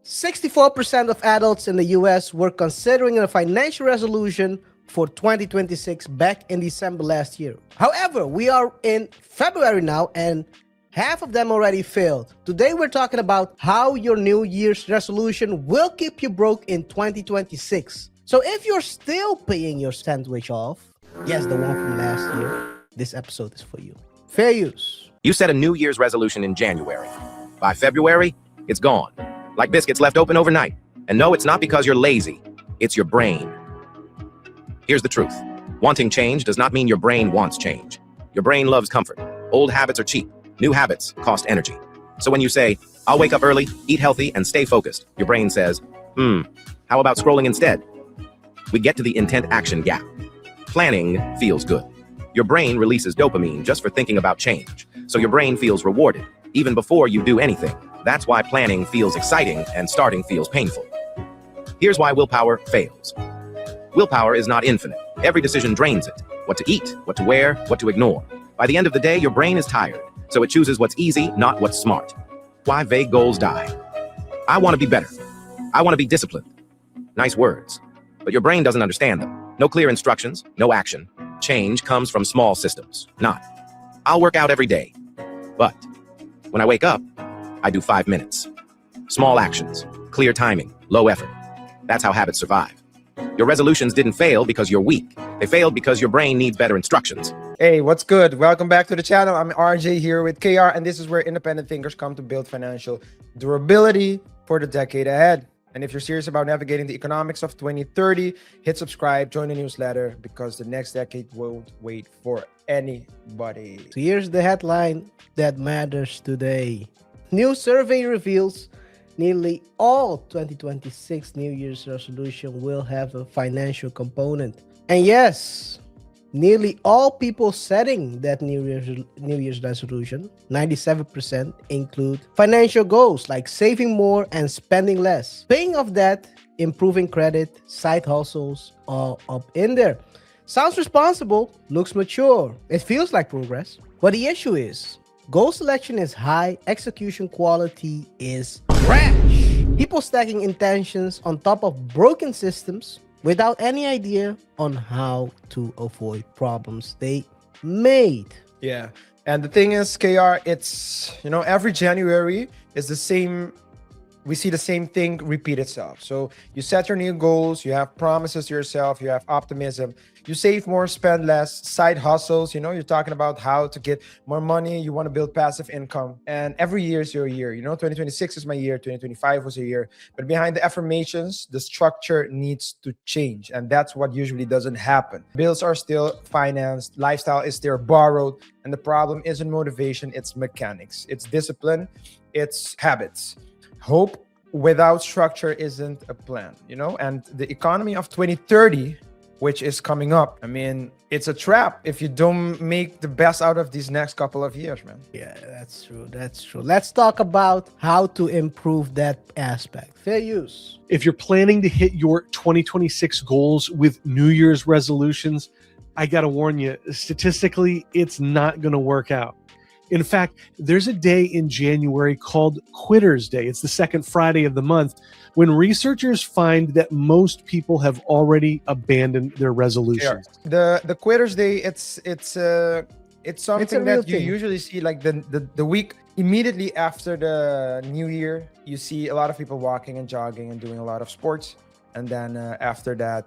64% of adults in the US were considering a financial resolution for 2026 back in December last year. However, we are in February now and half of them already failed. Today we're talking about how your New Year's resolution will keep you broke in 2026. So if you're still paying your sandwich off, yes, the one from last year, this episode is for you. Fair use. You set a New Year's resolution in January. By February, it's gone. Like biscuits left open overnight. And no, it's not because you're lazy. It's your brain. Here's the truth. Wanting change does not mean your brain wants change. Your brain loves comfort. Old habits are cheap. New habits cost energy. So when you say, I'll wake up early, eat healthy, and stay focused, your brain says, how about scrolling instead? We get to the intent-action gap. Planning feels good. Your brain releases dopamine just for thinking about change. So your brain feels rewarded, even before you do anything. That's why planning feels exciting and starting feels painful. Here's why willpower fails. Willpower is not infinite. Every decision drains it. What to eat, what to wear, what to ignore. By the end of the day, your brain is tired, so it chooses what's easy, not what's smart. Why vague goals die. I want to be better. I want to be disciplined. Nice words, but your brain doesn't understand them. No clear instructions, no action. Change comes from small systems, not, I'll work out every day. But when I wake up, I do 5 minutes. Small actions, clear timing, low effort. That's how habits survive. Your resolutions didn't fail because you're weak. They failed because your brain needs better instructions. Hey, what's good? Welcome back to the channel. I'm RJ here with KaiR, and this is where independent thinkers come to build financial durability for the decade ahead. And if you're serious about navigating the economics of 2030, hit subscribe, join the newsletter, because the next decade won't wait for anybody. So here's the headline that matters today. New survey reveals nearly all 2026 New Year's resolution will have a financial component. And yes, nearly all people setting that New Year's resolution, 97%, include financial goals like saving more and spending less. Paying off debt, improving credit, side hustles, all up in there. Sounds responsible, looks mature, it feels like progress. But the issue is, goal selection is high, execution quality is trash. People stacking intentions on top of broken systems without any idea on how to avoid problems they made. Yeah. And the thing is, KR, it's, every January is the same. We see the same thing repeat itself. So you set your new goals, you have promises to yourself, you have optimism, you save more, spend less, side hustles, you're talking about how to get more money, you want to build passive income. And every year is your year. 2026 is my year, 2025 was a year. But behind the affirmations, the structure needs to change. And that's what usually doesn't happen. Bills are still financed, lifestyle is still borrowed. And the problem isn't motivation, it's mechanics. It's discipline, it's habits. Hope without structure isn't a plan, and the economy of 2030, which is coming up, it's a trap if you don't make the best out of these next couple of years, man. Yeah, that's true. That's true. Let's talk about how to improve that aspect. Fair use. If you're planning to hit your 2026 goals with New Year's resolutions, I got to warn you, statistically, it's not going to work out. In fact, there's a day in January called Quitter's Day. It's the second Friday of the month, when researchers find that most people have already abandoned their resolutions. Yeah. The Quitter's Day, it's something that you usually see like the week immediately after the New Year. You see a lot of people walking and jogging and doing a lot of sports, and then after that,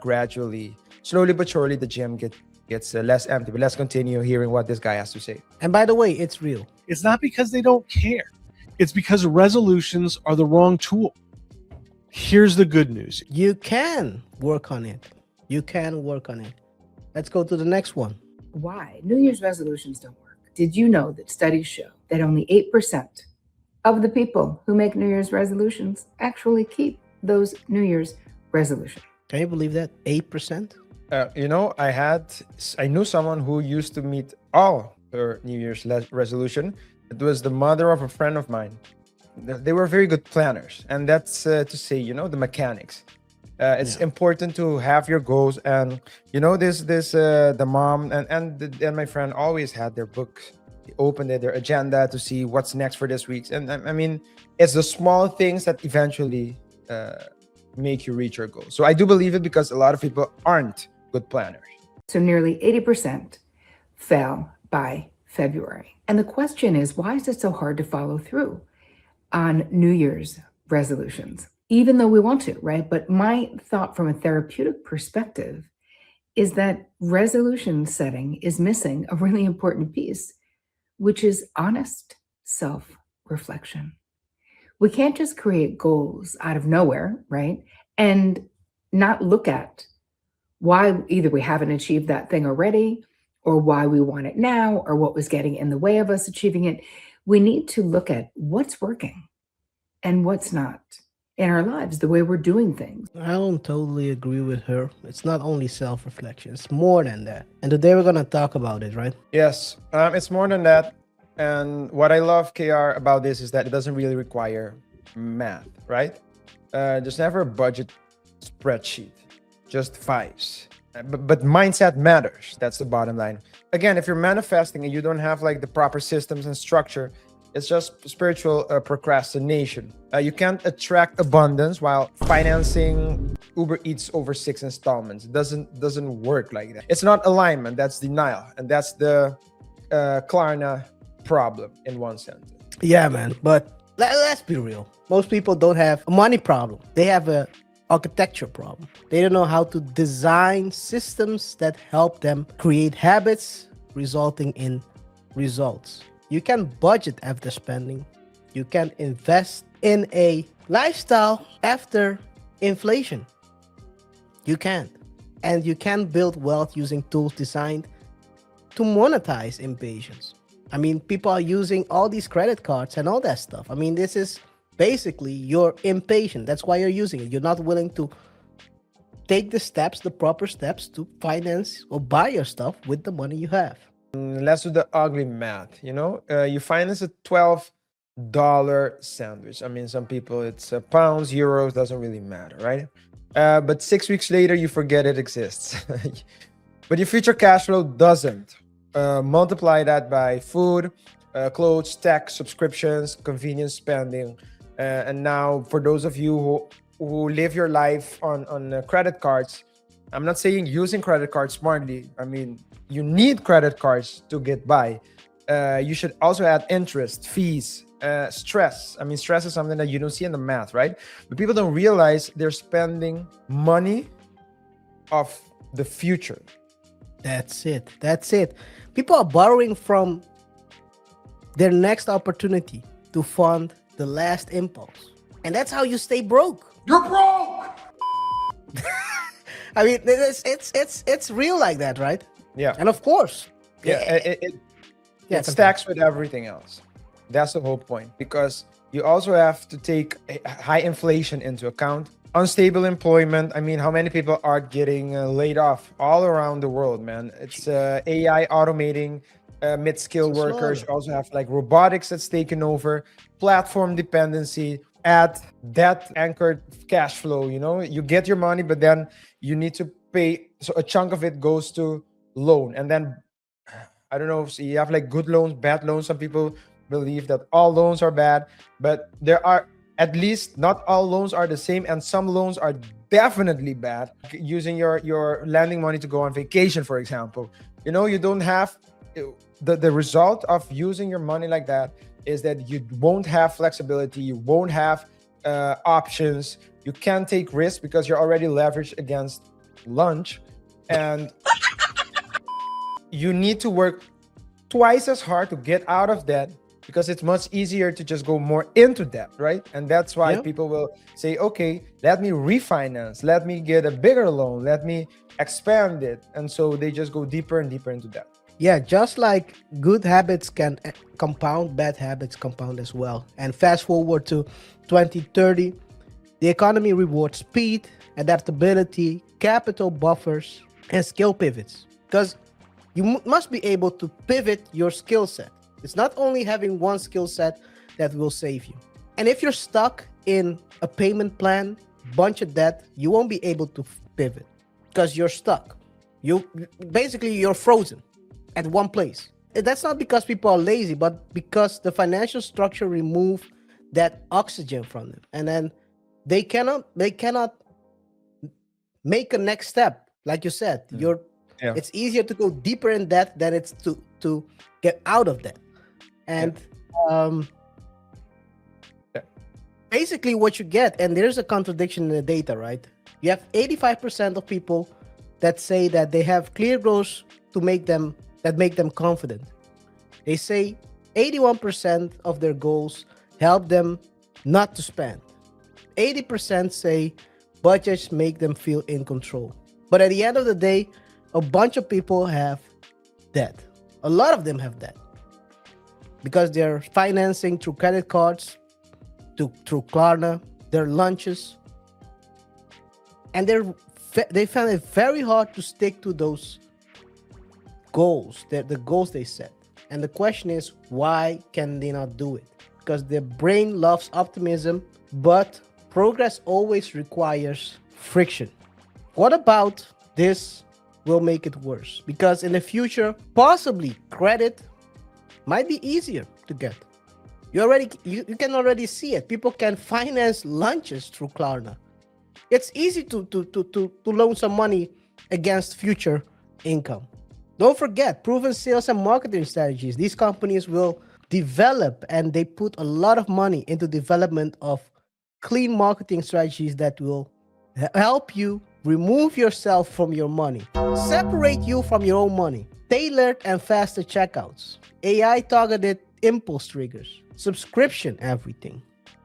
gradually, slowly but surely, the gym gets less empty. But let's continue hearing what this guy has to say. And by the way, it's real. It's not because they don't care. It's because resolutions are the wrong tool. Here's the good news. You can work on it. You can work on it. Let's go to the next one. Why New Year's resolutions don't work. Did you know that studies show that only 8% of the people who make New Year's resolutions actually keep those New Year's resolutions? Can you believe that? 8%? I knew someone who used to meet all her New Year's resolution. It was the mother of a friend of mine. They were very good planners, and that's to say, the mechanics. It's important to have your goals, and the mom and my friend always had their book They open their agenda to see what's next for this week. And I mean, it's the small things that eventually make you reach your goal. So I do believe it because a lot of people aren't good planners. So nearly 80% fell by February. And the question is, why is it so hard to follow through on New Year's resolutions? Even though we want to, right? But my thought from a therapeutic perspective is that resolution setting is missing a really important piece, which is honest self-reflection. We can't just create goals out of nowhere, right? And not look at why either we haven't achieved that thing already, or why we want it now, or what was getting in the way of us achieving it. We need to look at what's working and what's not in our lives, the way we're doing things. I don't totally agree with her. It's not only self-reflection, it's more than that. And today we're gonna talk about it, right? Yes, it's more than that. And what I love, KR, about this is that it doesn't really require math, right? There's never a budget spreadsheet, just vibes. But mindset matters. That's the bottom line. Again, if you're manifesting and you don't have like the proper systems and structure, it's just spiritual procrastination. You can't attract abundance while financing Uber Eats over 6 installments. It doesn't work like that. It's not alignment. That's denial, and that's the Klarna problem in one sentence. Yeah, man. But let's be real. Most people don't have a money problem. They have a architecture problem. They don't know how to design systems that help them create habits resulting in results. You can budget after spending. You can invest in a lifestyle after inflation. You can't. And you can build wealth using tools designed to monetize impatience. I mean, people are using all these credit cards and all that stuff. I mean, this is basically you're impatient. That's why you're using it. You're not willing to take the steps, the proper steps to finance or buy your stuff with the money you have. Let's do the ugly math. You finance a $12 sandwich. I mean, some people it's pounds, euros, doesn't really matter, right? But 6 weeks later, you forget it exists. But your future cash flow doesn't. Multiply that by food, clothes, tech, subscriptions, convenience spending. And now for those of you who live your life on credit cards, I'm not saying using credit cards smartly. I mean, you need credit cards to get by. You should also add interest, fees, stress. I mean, stress is something that you don't see in the math, right? But people don't realize they're spending money of the future. That's it. That's it. People are borrowing from their next opportunity to fund the last impulse. And that's how you stay broke. You're broke! I mean, it's real like that, right? Yeah. And of course. It stacks with everything else. That's the whole point. Because you also have to take high inflation into account. Unstable employment. I mean, how many people are getting laid off all around the world, man? It's AI automating mid-skilled workers. You also have like robotics that's taken over, platform dependency, add debt anchored cash flow. You get your money, but then you need to pay. So a chunk of it goes to loan. And then, I don't know, so you have like good loans, bad loans. Some people believe that all loans are bad, but there are at least not all loans are the same, and some loans are definitely bad. Using your lending money to go on vacation, for example, you don't have the result of using your money like that is that you won't have flexibility, you won't have options, you can't take risks because you're already leveraged against lunch, and you need to work twice as hard to get out of debt, because it's much easier to just go more into debt, right? And that's why people will say, okay, let me refinance, let me get a bigger loan, let me expand it. And so they just go deeper and deeper into debt. Yeah, just like good habits can compound, bad habits compound as well. And fast forward to 2030, the economy rewards speed, adaptability, capital buffers, and skill pivots. Because you must be able to pivot your skill set. It's not only having one skill set that will save you. And if you're stuck in a payment plan, bunch of debt, you won't be able to pivot because you're stuck. You're frozen at one place. that's not because people are lazy, but because the financial structure remove that oxygen from them, and then they cannot make a next step. Like you said, you're Yeah. it's easier to go deeper in debt than it's to get out of that. And basically what you get, and there's a contradiction in the data, right? You have 85% of people that say that they have clear goals to make them confident. They say 81% of their goals help them not to spend. 80% say budgets make them feel in control. But at the end of the day, a bunch of people have debt. A lot of them have debt because they're financing through credit cards, through Klarna, their lunches, and they find it very hard to stick to those goals, the goals they set. And the question is, why can they not do it? Because their brain loves optimism, but progress always requires friction. What about this will make it worse? Because in the future, possibly credit might be easier to get. You can already see it. People can finance lunches through Klarna. It's easy to loan some money against future income. Don't forget, proven sales and marketing strategies. These companies will develop, and they put a lot of money into development of clean marketing strategies that will help you remove yourself from your money, separate you from your own money, tailored and faster checkouts, AI targeted impulse triggers, subscription, everything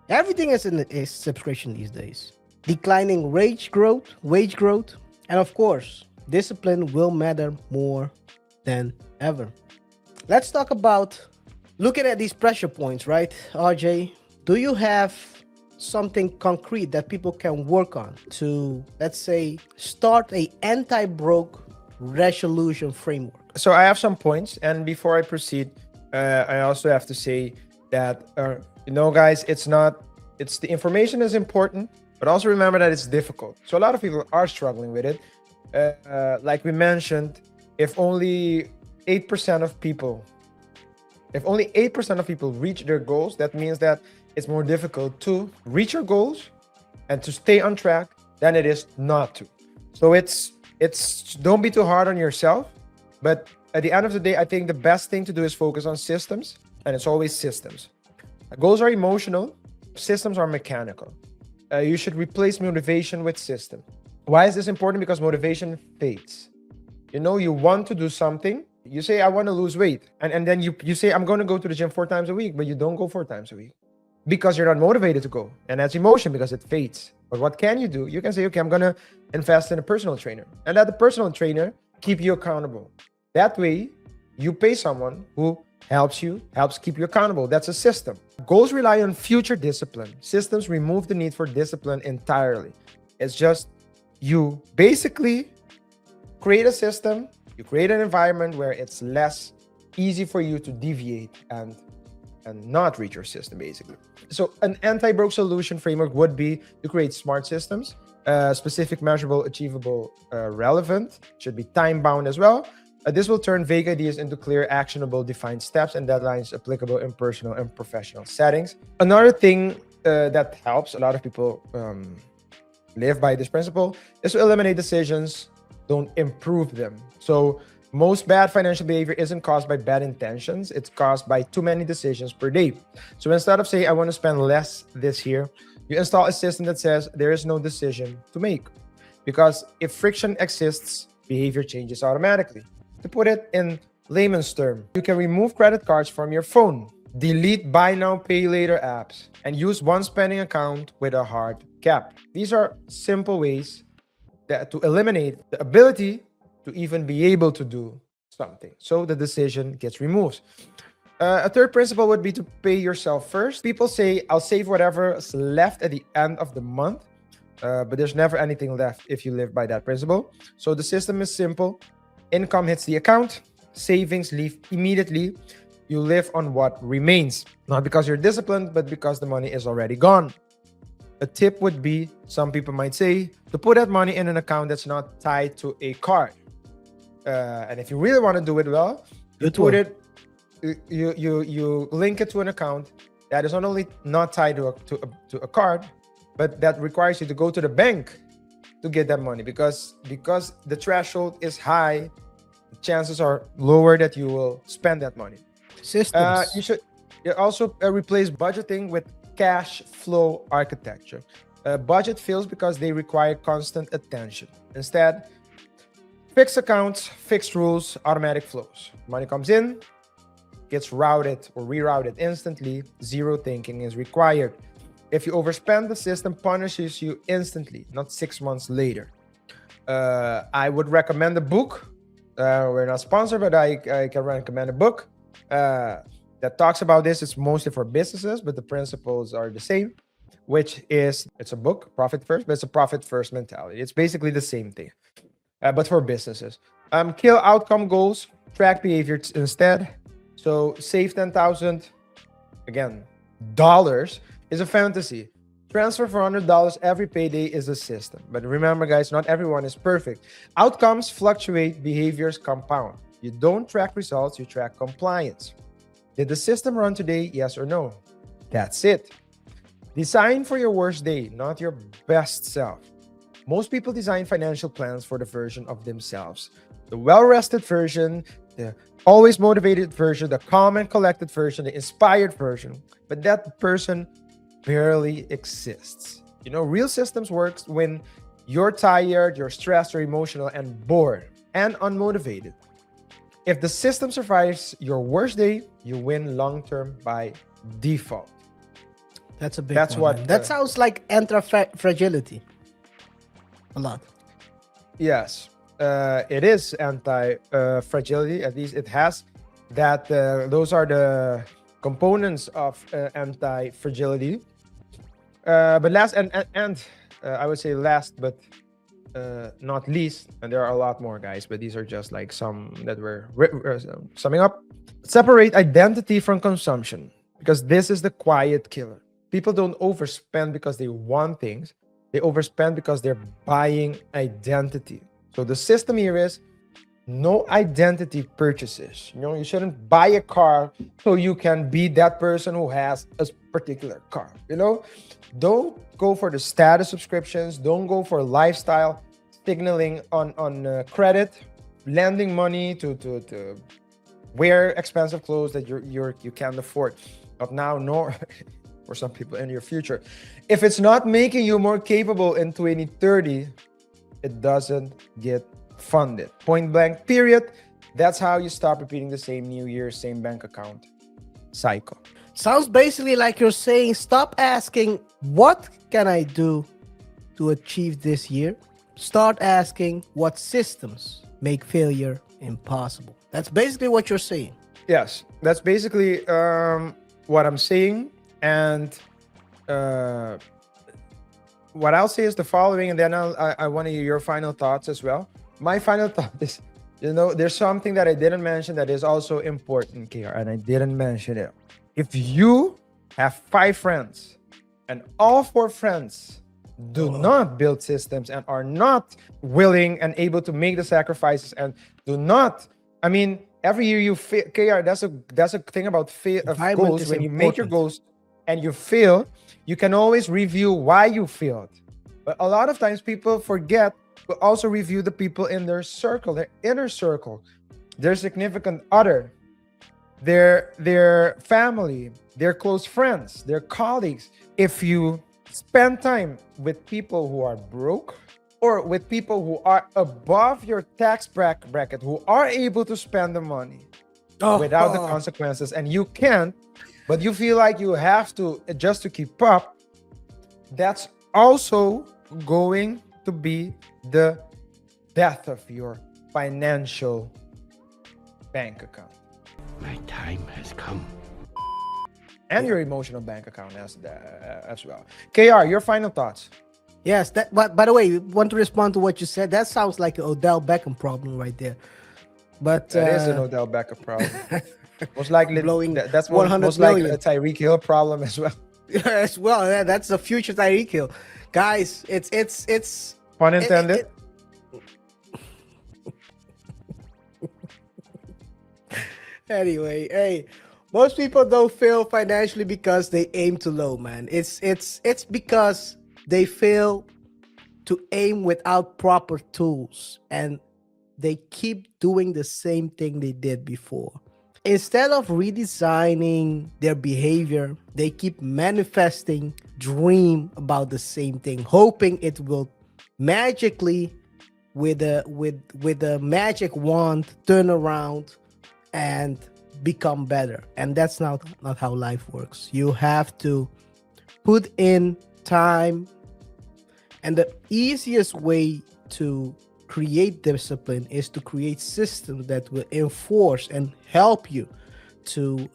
is subscription these days, declining wage growth, and of course, discipline will matter more than ever. Let's talk about looking at these pressure points, right? RJ, do you have something concrete that people can work on to, let's say, start a anti-broke resolution framework? So I have some points, and before I proceed, I also have to say that guys, it's the information is important, but also remember that it's difficult. So a lot of people are struggling with it. Like we mentioned, if only 8% of people reach their goals, that means that it's more difficult to reach your goals and to stay on track than it is not to. So it's don't be too hard on yourself, but at the end of the day, I think the best thing to do is focus on systems, and it's always systems. Goals are emotional, systems are mechanical. You should replace motivation with system. Why is this important? Because motivation fades. You want to do something. You say, I want to lose weight. And then you say, I'm going to go to the gym 4 times a week, but you don't go 4 times a week because you're not motivated to go. And that's emotion because it fades. But what can you do? You can say, okay, I'm going to invest in a personal trainer, and let the personal trainer keep you accountable. That way, you pay someone who helps keep you accountable. That's a system. Goals rely on future discipline. Systems remove the need for discipline entirely. It's just you basically create a system, you create an environment where it's less easy for you to deviate and not reach your system, basically. So an anti-broke solution framework would be to create smart systems, specific, measurable, achievable, relevant, should be time-bound as well. This will turn vague ideas into clear, actionable, defined steps and deadlines applicable in personal and professional settings. Another thing that helps a lot of people live by this principle is to eliminate decisions, don't improve them. So most bad financial behavior isn't caused by bad intentions. It's caused by too many decisions per day. So instead of saying, I want to spend less this year, you install a system that says there is no decision to make. Because if friction exists, behavior changes automatically. To put it in layman's term, you can remove credit cards from your phone, delete buy now, pay later apps, and use one spending account with a hard cap. These are simple ways to eliminate the ability to even be able to do something. So the decision gets removed. A third principle would be to pay yourself first. People say, I'll save whatever's left at the end of the month, but there's never anything left if you live by that principle. So the system is simple. Income hits the account, savings leave immediately. You live on what remains, not because you're disciplined, but because the money is already gone. A tip would be, some people might say, to put that money in an account that's not tied to a card. And if you really want to do it well, you put it you link it to an account that is not only not tied to a card, but that requires you to go to the bank to get that money, because the threshold is high, chances are lower that you will spend that money. Systems. You should also replace budgeting with cash flow architecture. Budget fails because they require constant attention. Instead, fixed accounts, fixed rules, automatic flows. Money comes in, gets routed or rerouted instantly. Zero thinking is required. If you overspend, the system punishes you instantly, not 6 months later. I would recommend a book. We're not sponsored, but I can recommend a book that talks about this. It's mostly for businesses, but the principles are the same, which is, it's a book, Profit First, but it's a profit first mentality. It's basically the same thing, but for businesses. Kill outcome goals, track behavior instead. So save 10,000, again, dollars is a fantasy. Transfer for $100 every payday is a system. But remember, guys, not everyone is perfect. Outcomes fluctuate, behaviors compound. You don't track results, you track compliance. Did the system run today? Yes or no? That's it. Design for your worst day, not your best self. Most people design financial plans for the version of themselves. The well-rested version, the always motivated version, the calm and collected version, the inspired version. But that person barely exists. You know, real systems works when you're tired, you're stressed, you're emotional, and bored, and unmotivated. If the system survives your worst day, you win long-term by default. That's a big That's one, what, man. That sounds like anti-fragility. A lot. Yes, it is anti-fragility. At least it has that. Those are the components of anti-fragility. But last and I would say last but not least, and there are a lot more, guys, but these are just like some that we're summing up. Separate identity from consumption, because this is the quiet killer. People don't overspend because they want things. They overspend because they're buying identity. So the system here is no identity purchases. You know, you shouldn't buy a car so you can be that person who has a particular car. You know, don't go for the status subscriptions. Don't go for lifestyle signaling on credit, lending money to wear expensive clothes that you can't afford. Not now, nor for some people in your future. If it's not making you more capable in 2030, it doesn't get funded. Point blank, period. That's how you stop repeating the same New Year, same bank account cycle. Sounds basically like you're saying, stop asking, what can I do to achieve this year? Start asking, what systems make failure impossible? That's basically what you're saying. Yes, that's basically what I'm saying. And what I'll say is the following, and then I want to hear your final thoughts as well. My final thought is, you know, there's something that I didn't mention that is also important, KaiR, and I didn't mention it. If you have 5 friends and all 4 friends do not build systems and are not willing and able to make the sacrifices and do not, I mean, every year you fail, KaiR, that's a thing about goals. When you make your goals and you fail, you can always review why you failed. But a lot of times people forget to also review the people in their circle, their inner circle, their significant other, their family, their close friends, their colleagues. If you spend time with people who are broke or with people who are above your tax bracket, who are able to spend the money without the consequences, and you can't, but you feel like you have to just to keep up, that's also going to be the death of your financial bank account. My time has come. And your emotional bank account as well. KaiR, your final thoughts. Yes, that. But by the way, want to respond to what you said? That sounds like an Odell Beckham problem right there. But that is an Odell Beckham problem. Most likely, blowing that's 100 most likely million. a Tyreek Hill problem as well. As well, yeah, that's the future Tyreek Hill, guys. It's pun intended. Anyway, hey, most people don't fail financially because they aim too low, man. It's because they fail to aim without proper tools, and they keep doing the same thing they did before. Instead of redesigning their behavior, they keep manifesting dream about the same thing, hoping it will magically with a magic wand turn around and become better. And that's not how life works. You have to put in time, and the easiest way to create discipline is to create systems that will enforce and help you to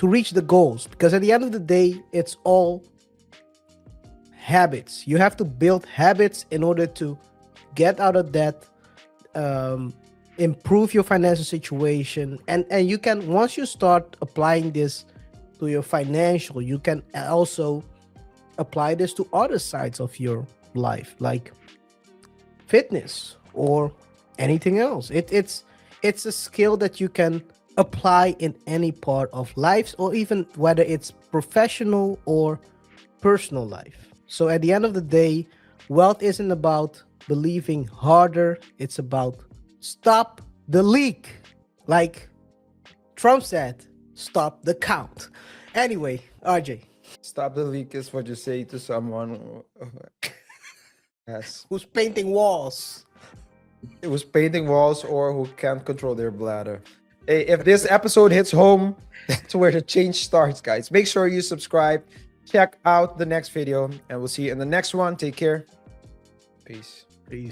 reach the goals. Because at the end of the day, it's all habits. You have to build habits in order to get out of debt, improve your financial situation, and you can, once you start applying this to your financial, you can also apply this to other sides of your life, like fitness or anything else. It's a skill that you can apply in any part of life, or even whether it's professional or personal life. So at the end of the day, wealth isn't about believing harder, it's about stop the leak. Like Trump said, stop the count. Anyway, RJ, Stop the leak is what you say to someone yes, who's painting walls? it was painting walls or who can't control their bladder. Hey, if this episode hits home, that's where the change starts, guys. Make sure you subscribe, check out the next video, and we'll see you in the next one. Take care. Peace. Peace.